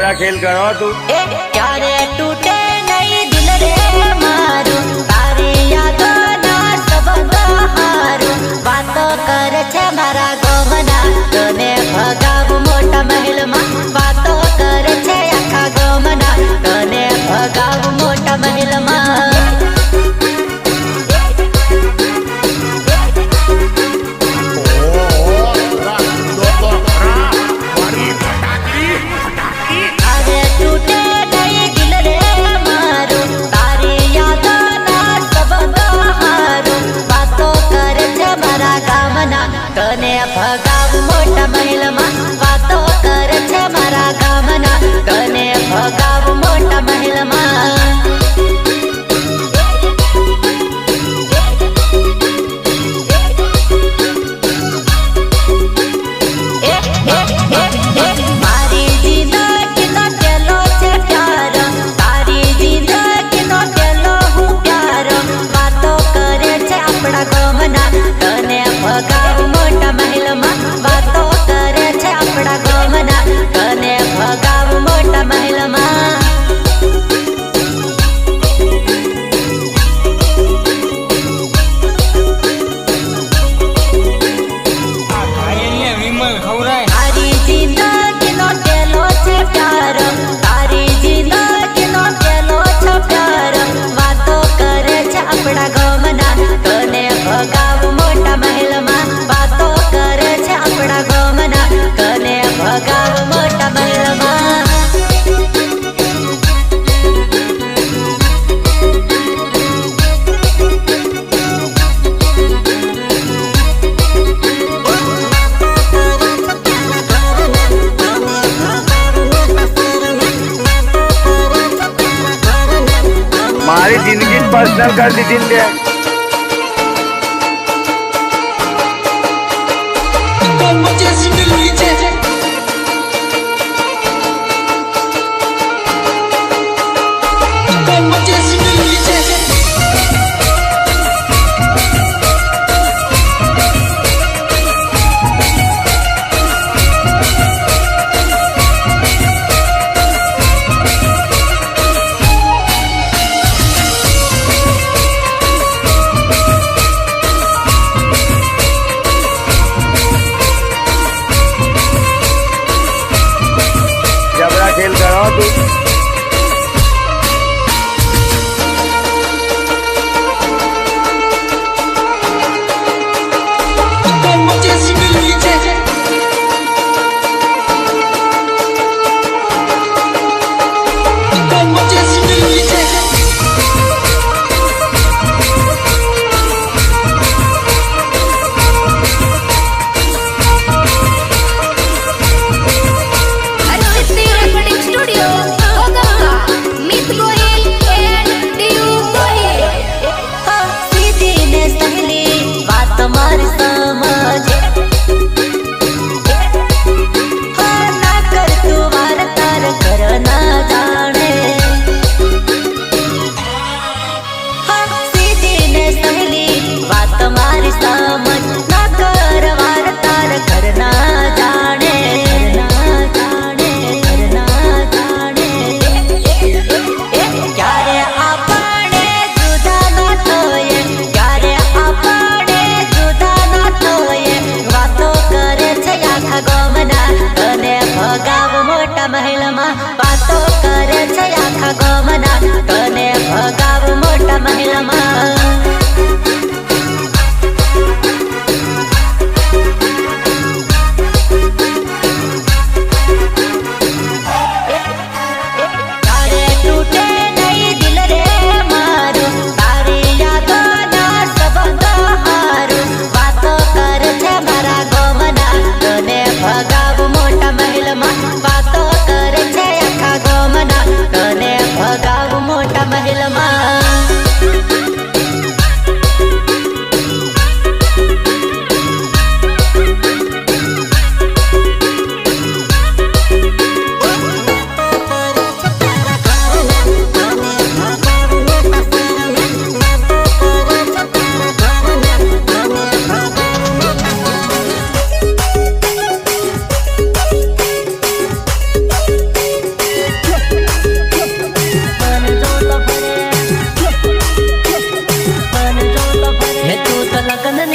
મોટા ખેલ કરો તું ક્યારે તૂટે નહીં દિલ રે મારું તારી યાદો ના સબંધ હારું વાતો કરે છે મારા ગમના તને ભગાવ મોટા મહેલમાં વાતો કરે છે આખા ગમના તને ભગાવ મોટા મહેલમાં તને ભગાવ મોટા મહેલમાં વાતો કરે છે મારા ગામના તને ભગાવ મોટા મહેલમાં મારી જિંદગીનો પેલો છે પ્યાર તારી જિંદગીનો પેલો હું પ્યાર વાતો કરે છે આપણા ગામના તને ભગાવ મોટા મહેલમાં વાતો કરે છે આપણા ગામના તને ભગાવ મોટા મહેલમાં તારી જિંદગીનો પેલો છે પ્યાર તારી જિંદગીનો પેલો છે પ્યાર વાતો કરે છે આપણા ગામના તને ભગાવ મોટા મહેલમાં વાતો કરે છે આપણા ગામના તને ભગાવ મોટા મહેલમાં મારી જિંદગી પર્સનલ કરી દીધી ને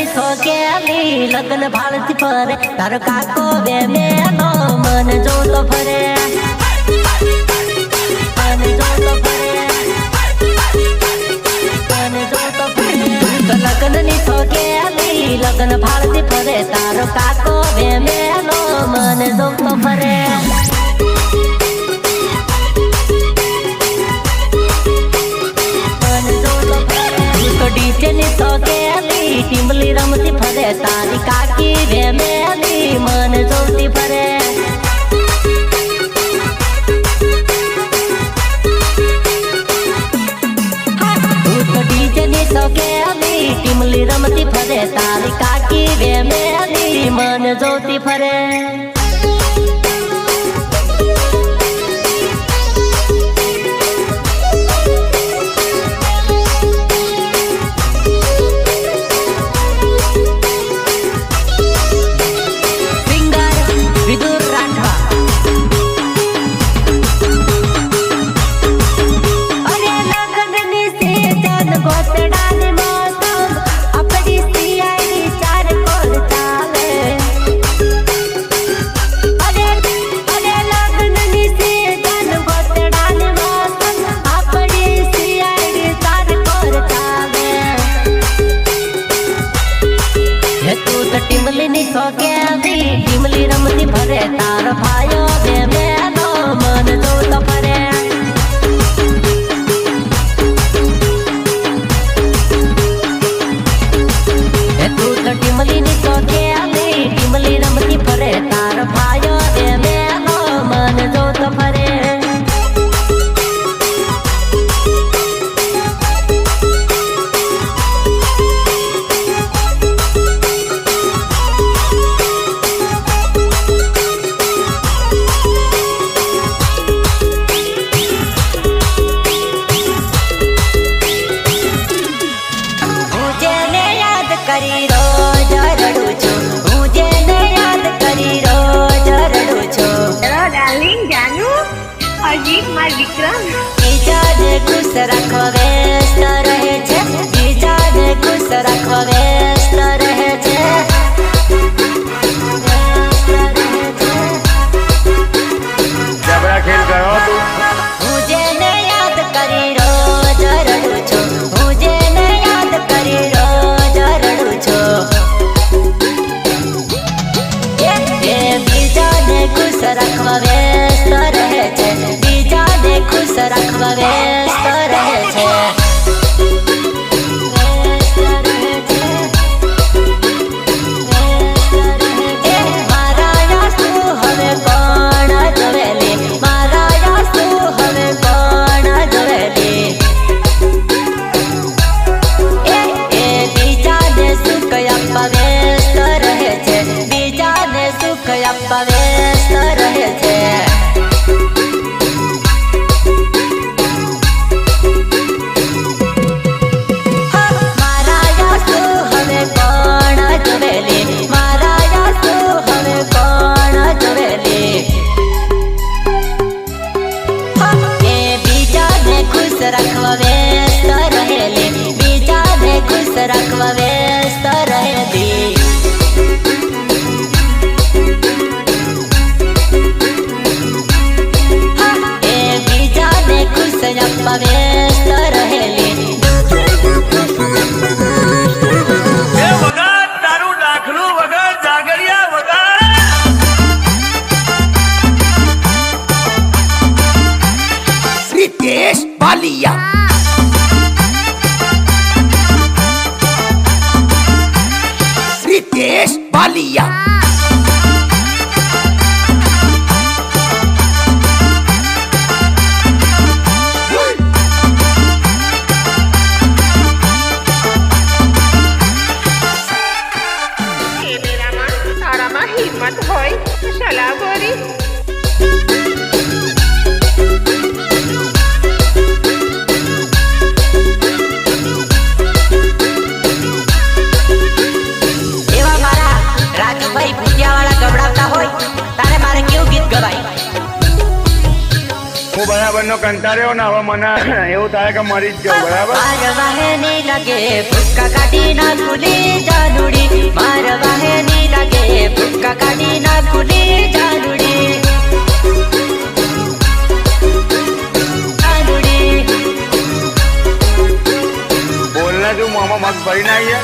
ની સોકેલી લગ્ન ભાળતી ફરે તારો કાકો બે મેલો મન જોતો ફરે મન જોતો ફરે મન જોતો ફરે લગ્ન ની સોકેલી લગ્ન ભાળતી ફરે તારો કાકો બે મેલો મન જોતો ફરે ડીજે ની સોકેલી ટીમલી રમતી ફરે તારી કાકી વે મેલી મન જોતી ફરે ડીજે ની સોકેલી ટીમલી રમતી ફરે તારી કાકી વે મેલી મન જોતી ફરે ટીમલી રમતી ફરે તાર ભાયો બે મેલો મન જોતો ફરે તું તો ટીમલી ની સોકેલી ટીમલી રમતી ફરે તાર ભાયો બે મેલો મન જોતો ફરે કરી રોજ રડું છું હું જેને યાદ કરી રોજ રડું છું ડાર્લિંગ જાનુ અજીબ માર વિક્રમ બીજાને ખુશ રાખવા વ્યસ્ત રહે છે બીજાને ખુશ રાખવા વ્યસ્ત રહે છે જબરા ખેલ કરો તું હું જેને યાદ કરી રોજ રડું છું હું જેને યાદ કરી રોજ રડું છું બીજાને ખુશ રાખવા વ્યસ્ત રહે છે બીજાને ખુશ રાખવા વ્યસ્ત રહે છે મારા યાસુ હવે કોણ જોવેલી મારા યાસુ હવે કોણ જોવેલી બીજાને સુખ આપવા વ્યસ્ત રહે છે બીજાને સુખ આપવા વ્યસ્ત રહે છે મારા યાસુ હવે કોણ જોવેલી મારા યાસુ હવે કોણ જોવેલી બીજાને ખુશ રાખવા વ્યસ્ત રહેલી બીજાને ખુશ રાખવા વ્યસ્ત રહેલી બીજાને ખુશ આપવા વ્યસ્ત રહેલી વગર તારું દાખલું વગર જાગરિયા વગર Ritesh Balia. Ritesh Balia. તારામાં હિંમત હોય તો સલાહ બોરી એવા મારા રાજુભાઈ ભૂતિયાવાળા ગબડાવતા હોય તારે મારે કેવું ગીત ગવાય હું બરાબર નો કંટાળ્યો ને હવે મને એવું થાય કે મરી જ જાઉં બરાબર માર વાહની લગે ફૂટકા કાઢી ના ભૂલી જાનુડી मारवा है नी लागे फुटका काटी ना कुली जानुड़ी बोलना तू मामा मत बड़ी नहीं है।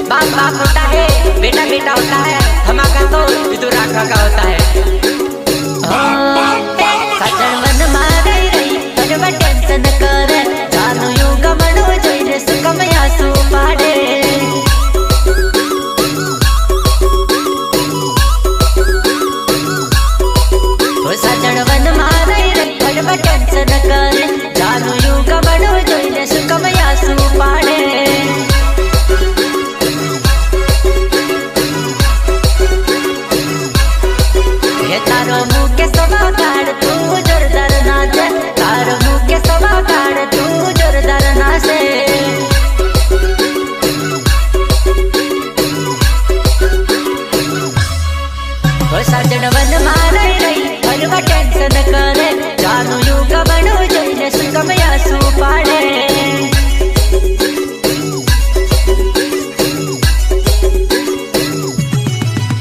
बाप होता है बेटा बेटा होता है धमाका तो विदुरा का होता है। सजन मन मारे रही पर टेंशन करे जानो यू गमनो जोइने सुकम यासु पाडे ओ सजन मन मारे रही पर टेंशन करे जानो यू गमनो जोइने सुकम यासु पाडे तारो मुँह के सवा काढ़ तू जोरदार नाचे तारो मुँह के सवा काढ़ तू जोरदार नाचे ओ सजन वन मारे रही हरवा टेंशन करे जानो यू गबनो जोइने सुकम यासु पाडे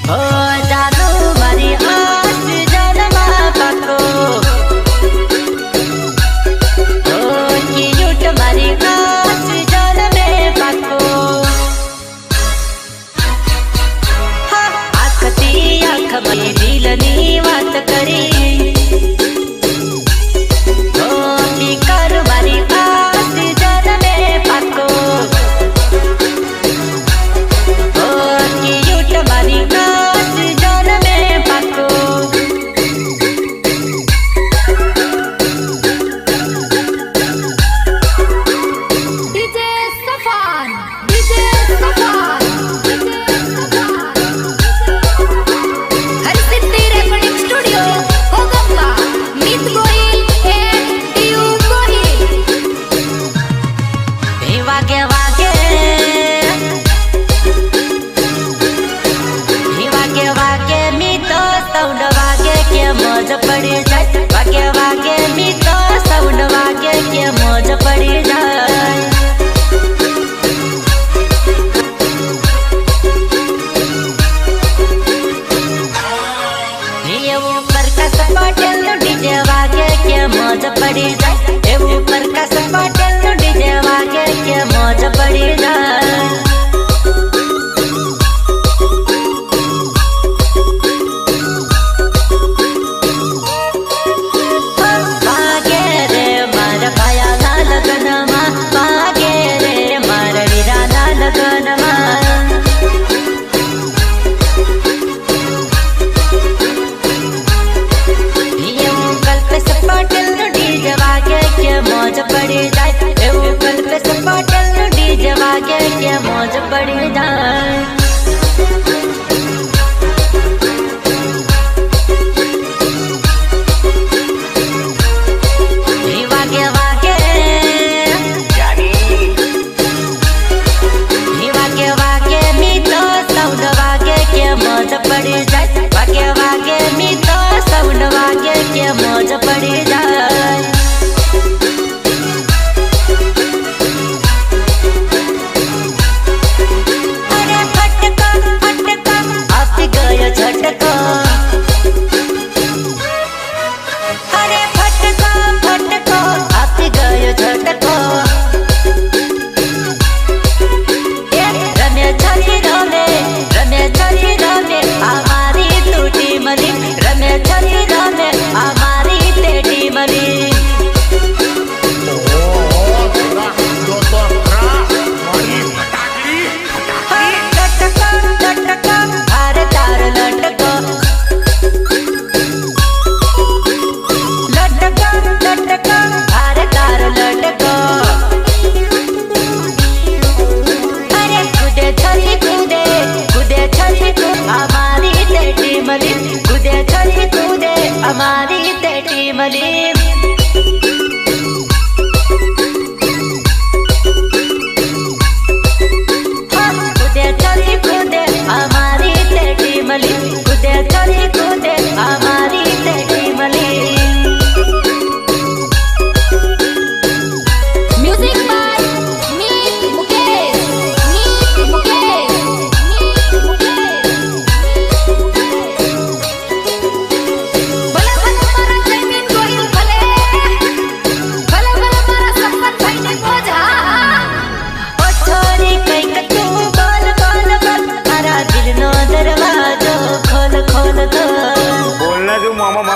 ओ जानो मारी खबरी दिलनी बात करी की कर मारी आस जन में पाको की युट मारी आस जन में पाको डीजे सफान डीजे सफान पड़ी जाए वागे वागे मी तो साउंड वागे के मौज पड़ी जाए ये ऊपर का सपाटेल डीजे वागे के मौज पड़ी जाए ये ऊपर का सपाटेल डीजे वागे के मौज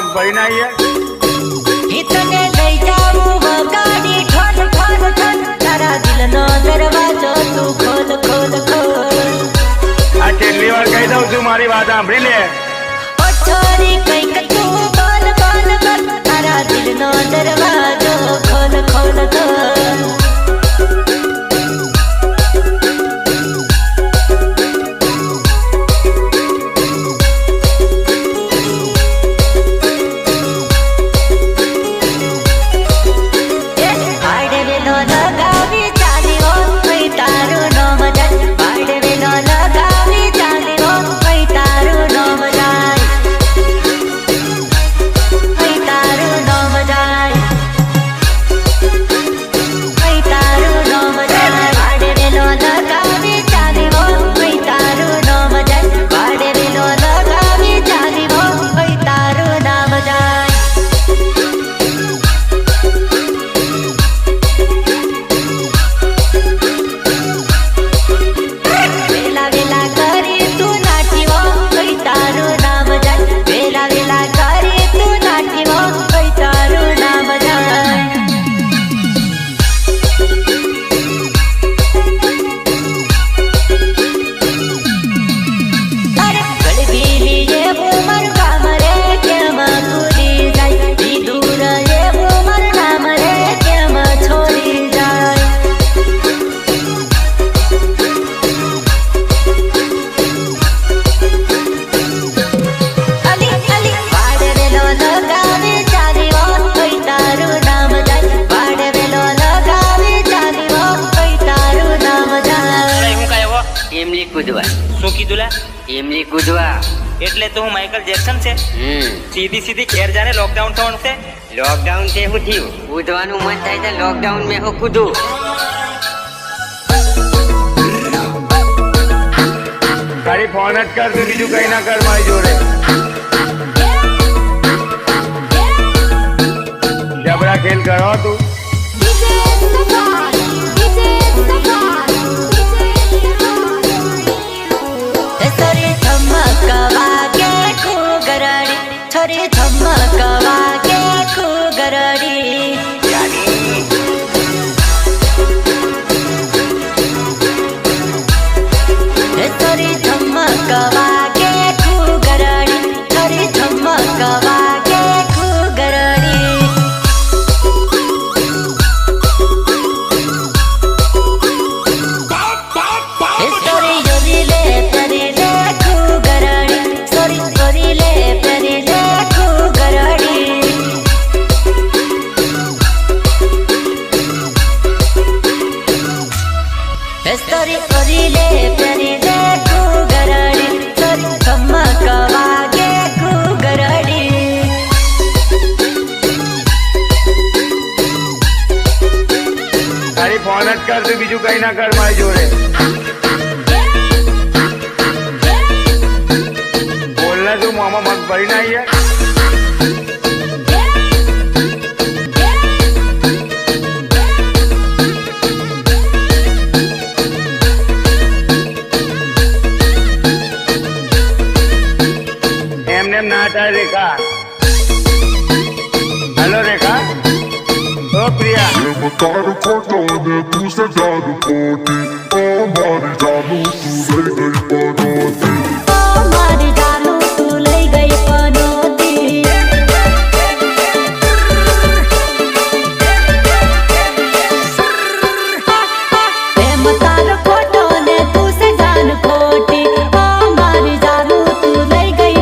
મગફળી ના આવીએ તને લઈ જાઉં વગાડી ઠોલ ઠોલ ઠોલ તારા દિલનો દરવાજો તું ખોલ ખોલ ખોલ આ છેલ્લી વાર કહી દઉં છું મારી વાત સાંભળી લે ઓ છોરી કંઈક તું બોલ બોલ બોલ તારા દિલનો દરવાજો ખોલ ખોલ ખોલ શું કીધું લા? એમલી કૂદવા એટલે તો હું માઇકલ જેક્સન છે? સીધી સીધી ઘેર જાને લોકડાઉન થવાનું છે. લોકડાઉન છે શું થયું? કૂદવાનું મન થાય છે લોકડાઉન મેં હું કૂદું. તારી ફોન જ કર તું બીજું કઈ ના કર મારી જોડે જબરા ખેલ કરો તું છોરી ધમકવા કે ખુગરડી છોરી ધમકવા કે ખુગરડી છોરી ધમકવા કે ખુગરડી છોરી યોરી લે પરી લે ખુગરડી છોરી યોરી લે પરી લે story story le pyari le kugaradi story kamakawa ge kugaradi તારી ફોન જ કર તું બીજું કઈ ના કર મારી જોડે બોલ ને તું મોમાં મગફળી ના આવીએ ના થાય રેખા હેલો રેખા ઓ પ્રિયા તારું ખોટો ને તું સજાનું ખોટી ઓ મારી જાનું તું લઈ ગઈ પનોતી ઓ મારી જાનું તું લઈ ગઈ પનોતી એમ તારો ખોટો ને તું સજાનું ખોટી ઓ મારી જાનું તું લઈ ગઈ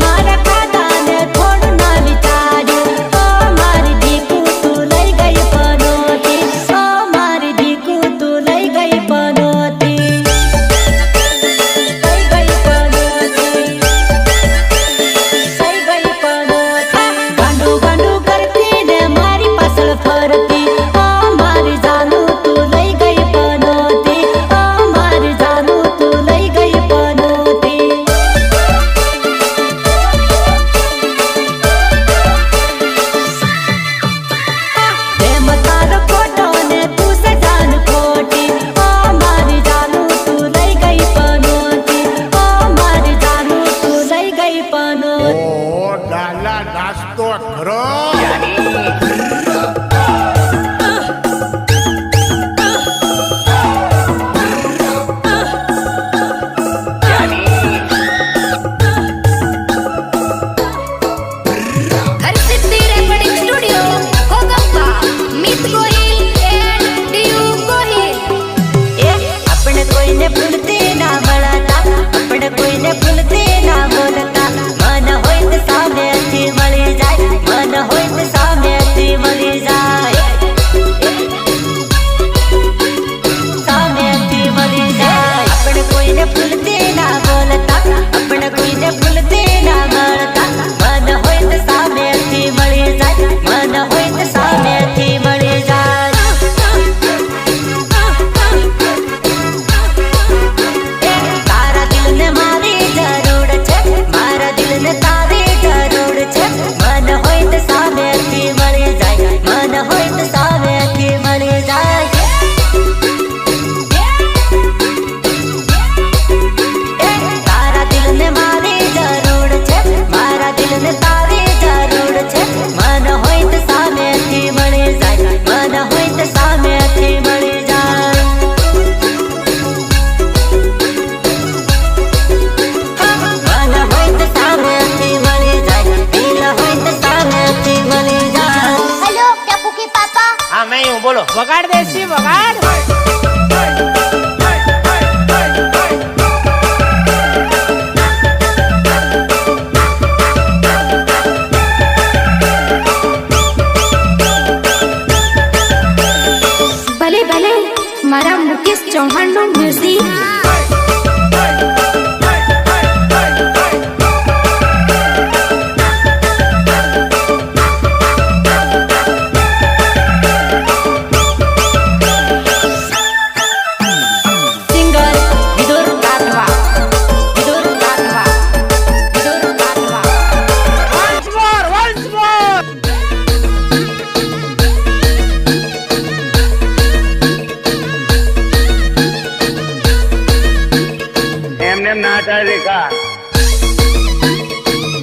મારા વગાડ દેશી વગાડ. ભલે ભલે મારા મુકેશ ચૌહાણ નું music. Singer Vidur Rathwa Vidur Rathwa Vidur Rathwa Once more, once more. એમને એમ ના થાય રેખા.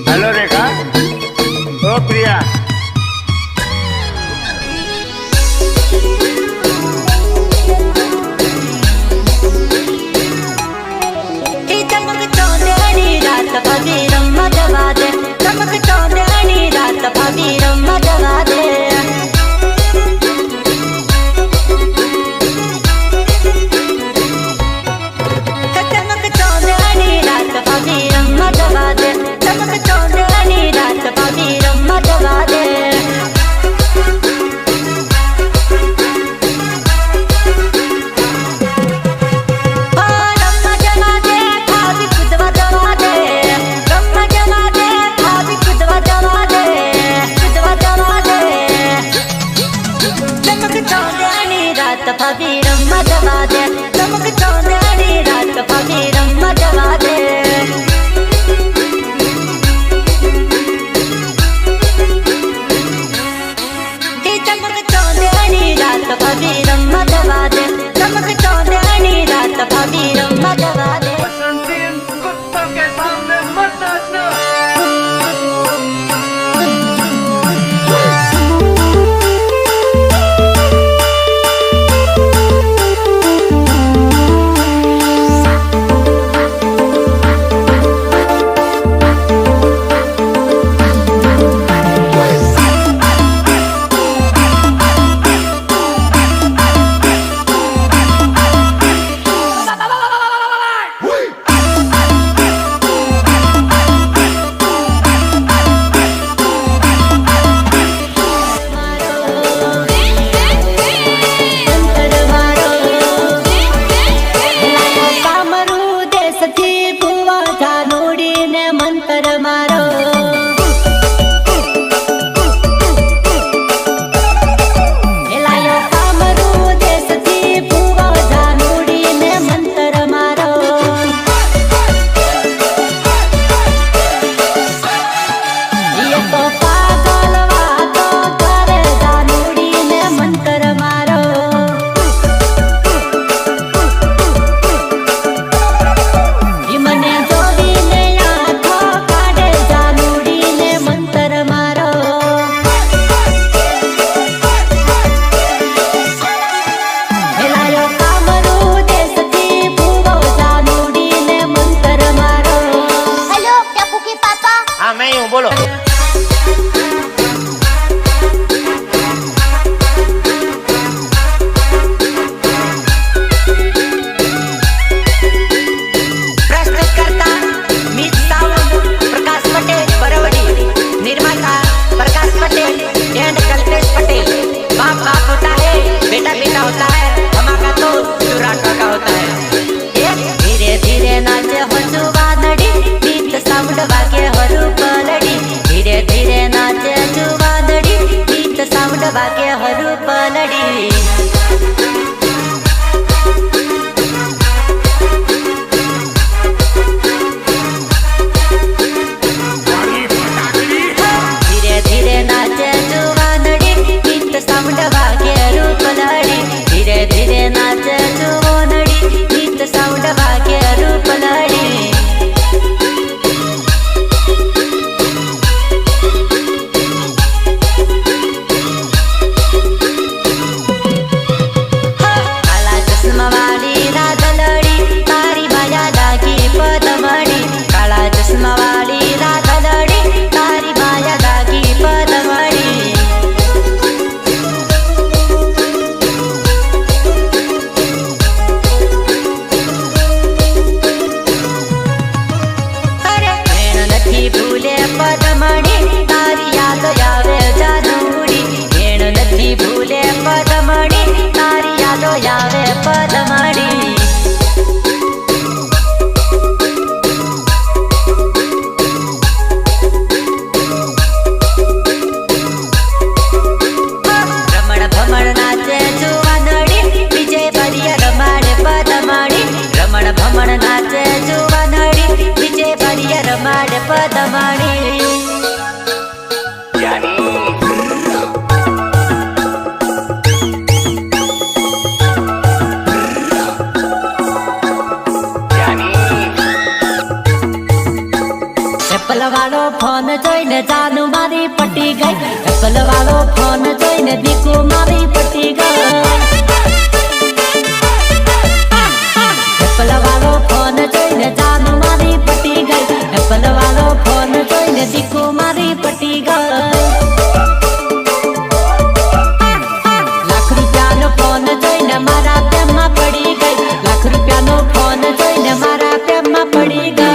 હેલો રેખા. ઓ પ્રિયા. એ ચમક ચોંદની રાત ભાભી રમવા જવા દે ચમક ચોંદની રાત ભાભી રમવા જવા દે ચમક ચોંદની રાત ભાભી રમવા જવા દે ચમક ચોંદની રાત ભાભી રમવા જવા દે વાળો ફોન જોઈને જાનુ મારી પટી ગઈ. એપલ વાળો ફોન જોઈને દીકુ મારી પટી ગઈ. એપલ વાળો ફોન જોઈને જાનુ મારી પટી ગઈ. એપલ વાળો ફોન જોઈને દીકુ મારી પટી ગઈ. લાખ રૂપિયાનો ફોન જોઈને મારા પ્રેમમાં પડી ગઈ. લાખ રૂપિયાનો ફોન જોઈને મારા પ્રેમમાં પડી ગઈ.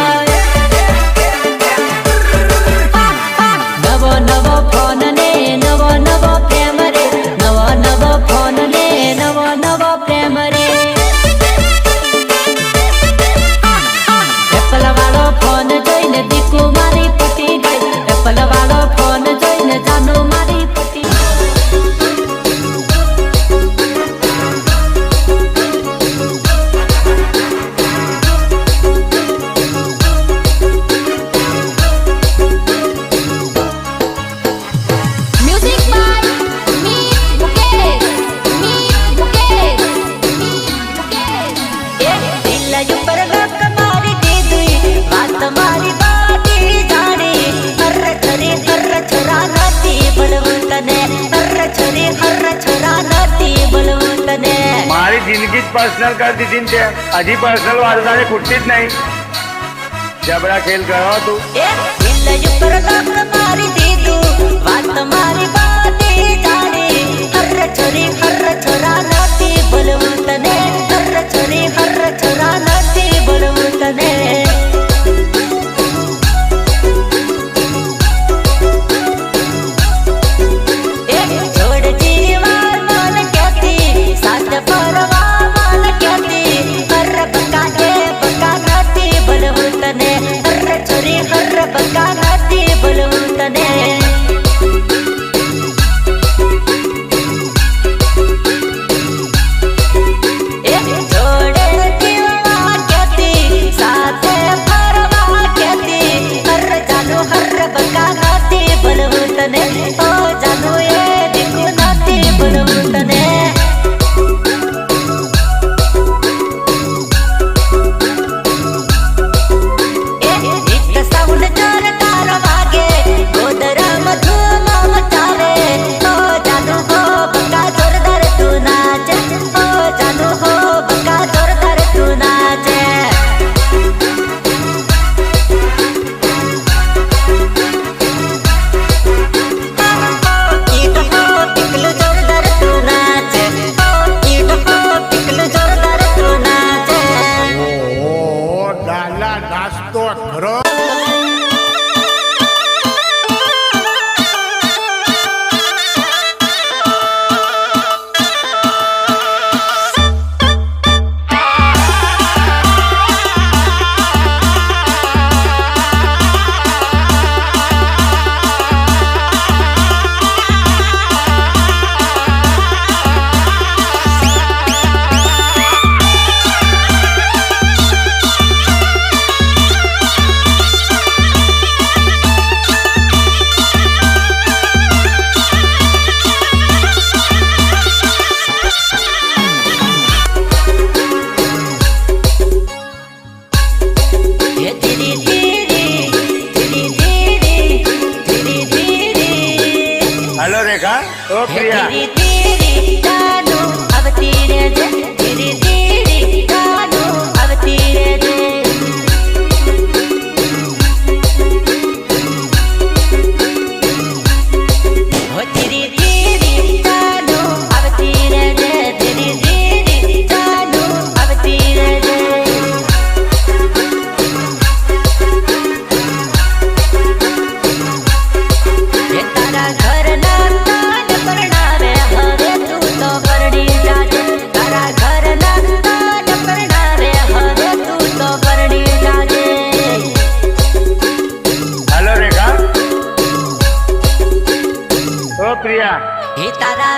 નવો નવો ફોન ને નવો નવો પ્રેમ રે. નવો નવો ફોન ને નવો નવો પ્રેમ રે. એપલ વાળો ફોન જોઈને દીકુ મારી પટી ગઈ. એપલ વાળો ફોન જોઈને જાનુ મારી પટી ગઈ. મ્યુઝિક બાય મીત મુકેશ. મીત મુકેશ. મીત મુકેશ. એ દિલ ઉપર લોક મારી દીધી વાત મારી બાતી જાણી. હર છરી હર છરા નથી બળવું તને. હર છરી હર છરા નથી બળવું તને. મારી જિંદગી જ પર્સનલ કરી દીધી ને તે હજી પર્સનલ વાળું તારે ખૂટતી જ નહીં. જબરા ખેલ કરો તું. એ દિલ ઉપર લોક મારી દીધું વાત મારી બાતી જાણી. હર છરી હર છરા નથી બળવું તને. હર છરી હર છરા નથી બળવું તને. જોડ જીવા મન ક્યાંથી સાથ ફરવા મન ક્યાંથી. હર બકા કે બકા નથી બળવું તને. હર છરી હર બકા નથી બળવું તને. જોડે જીવા ક્યાંથી સાથે ફરવા ક્યાંથી. હર જાનુ હર બકા નથી બળવું તને. ઓ જાનુ એ દીકુ નથી બળવું તને. એક સાઉન્ડ જોર તારો વાગે ગોદરામાં ધૂમ મચાવે. ઓ જાનુ હો બકા જોરદાર તું નાચે. ઓ જાનુ હો બકા જોરદાર તું નાચે. ઈટ હો પિકલું જોરદાર તું નાચે. ઓ ઈટ હો પિકલું જોરદાર તું નાચે. ડાલા નાસ્તો ખરો. એ ધીરી ધીરી ધીરી ધીરી ધીરી ધીરી. હલો રેખા. ઓ પ્રિયા. ધીરી ધીરી જાનુ આવતી રહેજે. ધીરી ધીરી જાનુ આવતી રહેજે. ઓ ધીરી ધીરી જાનુ આવતી રહેજે. ધીરી ધીરી જાનુ આવતી રહેજે. એ તારા ઘરના તાન પરણાવે હવે તું તો પરણી જાજે. તારા ઘરના તાન પરણાવે હવે તું તો પરણી જાજે. હલો રેખા. ઓ પ્રિયા. એ તારા